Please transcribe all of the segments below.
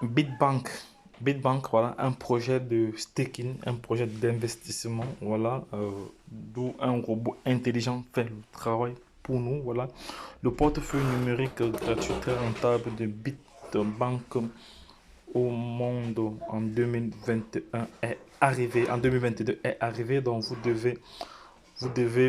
Bitbank. Bitbank, voilà, un projet de staking, un projet d'investissement, voilà, d'où un robot intelligent fait le travail pour nous, voilà. Le portefeuille numérique gratuit très rentable de Bitbank au monde en 2021 est arrivé, en 2022 est arrivé, donc vous devez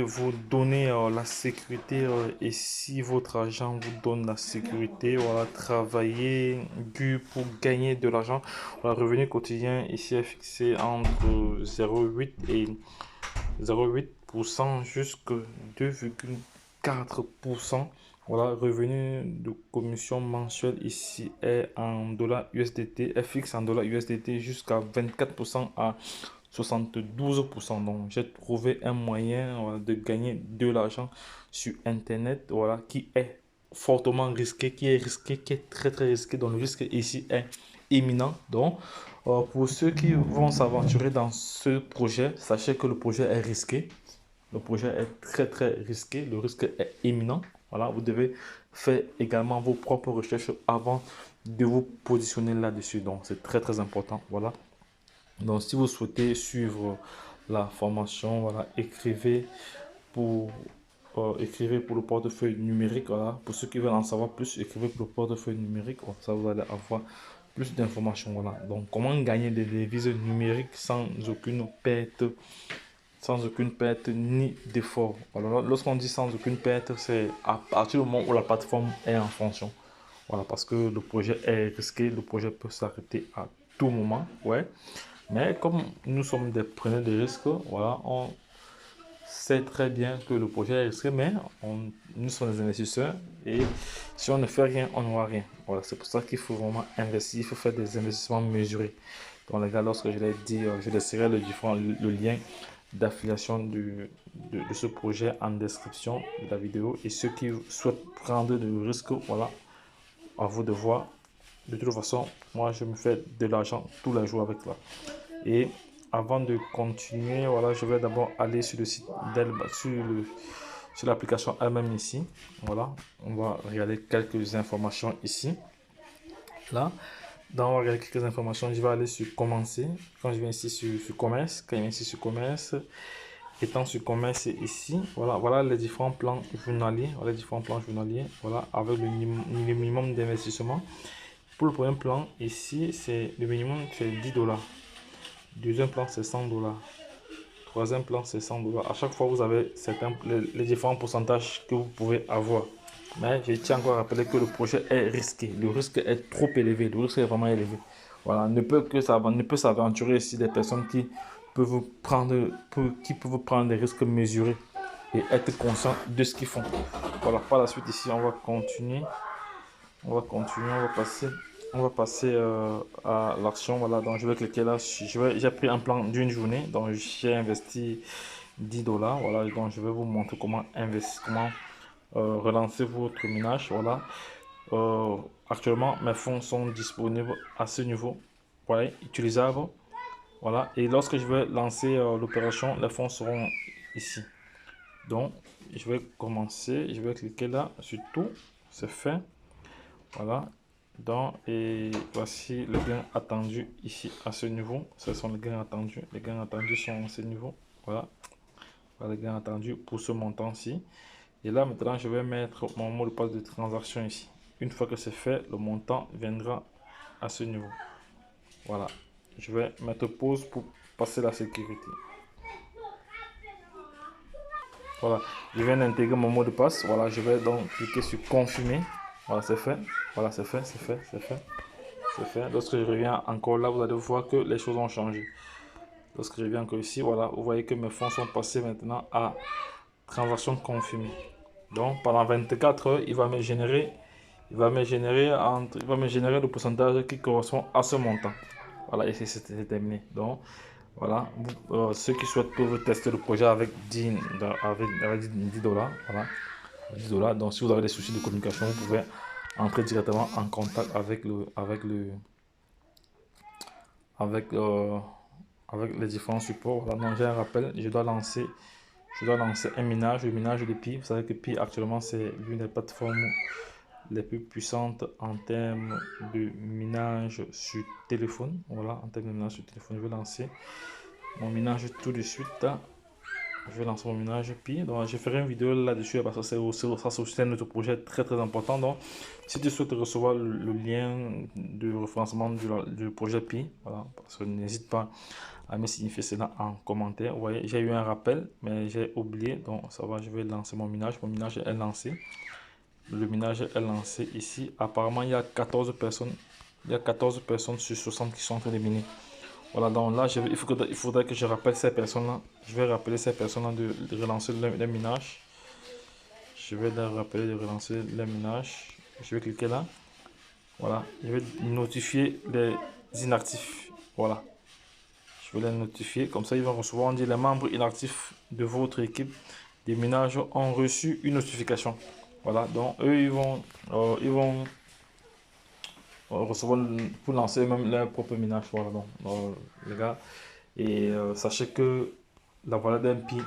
vous donner la sécurité et si votre agent vous donne la sécurité, voilà, travailler dur pour gagner de l'argent. Le revenu quotidien ici est fixé entre 0,8 et 0,8% jusqu'à 2,4%. Voilà, revenu de commission mensuelle ici est en dollars USDT, est fixe en dollars USDT jusqu'à 24% à 72%. Donc, j'ai trouvé un moyen voilà, de gagner de l'argent sur Internet, voilà, qui est fortement risqué, qui est très très risqué. Donc, le risque ici est imminent. Donc, pour ceux qui vont s'aventurer dans ce projet, sachez que le projet est risqué. Le projet est très très risqué. Le risque est imminent. Voilà, vous devez faire également vos propres recherches avant de vous positionner là-dessus. Donc, c'est très très important. Voilà. Donc, si vous souhaitez suivre la formation, voilà, pour, écrivez pour le portefeuille numérique. Voilà. Pour ceux qui veulent en savoir plus, écrivez pour le portefeuille numérique. Comme ça, vous allez avoir plus d'informations. Voilà. Donc, comment gagner des devises numériques sans aucune perte ni d'effort. Voilà. Lorsqu'on dit sans aucune perte, c'est à partir du moment où la plateforme est en fonction. Voilà, parce que le projet est risqué, le projet peut s'arrêter à tout moment. Ouais. Mais comme nous sommes des preneurs de risques, voilà, on sait très bien que le projet est risqué, mais nous sommes des investisseurs et si on ne fait rien, on n'aura rien. Voilà, c'est pour ça qu'il faut vraiment investir, il faut faire des investissements mesurés. Donc les gars, lorsque je l'ai dit, je laisserai le lien d'affiliation de ce projet en description de la vidéo et ceux qui souhaitent prendre de risques, voilà, à vous de voir. De toute façon, moi je me fais de l'argent tous les jours avec là. Et avant de continuer, voilà, je vais d'abord aller sur le site sur l'application elle-même ici. Voilà, on va regarder quelques informations ici. Là, on va regarder quelques informations. Je vais aller sur commencer. Quand je viens ici sur commerce, quand je viens ici sur commerce, étant sur commerce ici, voilà, voilà les différents plans journaliers. Voilà les différents plans journaliers. Voilà, avec le minimum d'investissement. Pour le premier plan, ici, c'est le minimum, c'est 10 dollars. Deuxième plan, c'est 100 dollars. Troisième plan, c'est 100 dollars. À chaque fois, vous avez les différents pourcentages que vous pouvez avoir. Mais je tiens encore à rappeler que le projet est risqué. Le risque est trop élevé. Le risque est vraiment élevé. Voilà, ne peut s'aventurer ici des personnes qui peuvent prendre des risques mesurés et être conscients de ce qu'ils font. Voilà, par la suite ici, on va continuer. On va passer à l'action. Voilà, donc je vais cliquer là. J'ai pris un plan d'une journée. Donc j'ai investi 10 dollars. Voilà, donc je vais vous montrer comment investir, comment relancer votre minage. Voilà. Euh, Actuellement, mes fonds sont disponibles à ce niveau. Voilà, utilisables. Voilà. Et lorsque je vais lancer l'opération, les fonds seront ici. Donc, je vais commencer. Je vais cliquer là sur tout. C'est fait. Voilà. Donc, et voici le gain attendu ici à ce niveau. Ce sont les gains attendus. Les gains attendus sont à ce niveau. Voilà. Voilà les gains attendus pour ce montant-ci. Et là, maintenant, je vais mettre mon mot de passe de transaction ici. Une fois que c'est fait, le montant viendra à ce niveau. Voilà. Je vais mettre pause pour passer la sécurité. Voilà. Je viens d'intégrer mon mot de passe. Voilà. Je vais donc cliquer sur confirmer. Voilà, c'est fait. Voilà, c'est fait, c'est fait, c'est fait. C'est fait. Lorsque je reviens encore là, vous allez voir que les choses ont changé. Lorsque je viens encore ici, voilà, vous voyez que mes fonds sont passés maintenant à transaction confirmée. Donc pendant 24 heures, il va me générer le pourcentage qui correspond à ce montant. Voilà, et c'est terminé. Donc voilà, ceux qui souhaitent peuvent tester le projet avec 10 dollars. Voilà, 10 dollars. Donc si vous avez des soucis de communication, vous pouvez entrer directement en contact avec, euh, avec les différents supports. Voilà, donc j'ai un rappel, je dois lancer un minage, le minage de Pi. Vous savez que Pi actuellement c'est l'une des plateformes les plus puissantes en termes de minage sur téléphone. Voilà, en termes de minage sur téléphone, je vais lancer mon minage tout de suite. Je vais lancer mon minage Pi. Donc, je ferai une vidéo là-dessus parce que c'est aussi un autre projet très important. Donc, si tu souhaites recevoir le lien de référencement du projet Pi, voilà, parce que n'hésite pas à me signifier cela en commentaire. Vous voyez, j'ai eu un rappel, mais j'ai oublié. Donc, ça va, je vais lancer mon minage. Mon minage est lancé. Le minage est lancé ici. Apparemment, il y a 14 personnes. Il y a 14 personnes sur 60 qui sont en train de miner. Voilà, donc là, il faudrait que je rappelle ces personnes-là. Je vais rappeler ces personnes-là de relancer le minage. Je vais leur rappeler de relancer le minage. Je vais cliquer là. Voilà, je vais notifier les inactifs. Voilà, je vais les notifier. Comme ça, ils vont recevoir, on dit les membres inactifs de votre équipe des minages ont reçu une notification. Voilà, donc eux, ils vont recevoir pour lancer même leur propre minage. Voilà, donc les gars. Et sachez que la valeur d'un pi,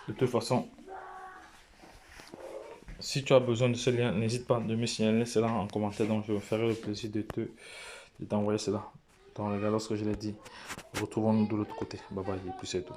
de toute façon, si tu as besoin de ce lien, n'hésite pas de me signaler cela en commentaire. Donc, je me ferai le plaisir de t'envoyer cela. Donc, les gars, lorsque je l'ai dit, retrouvons-nous de l'autre côté. Bye bye, et puis c'est tout.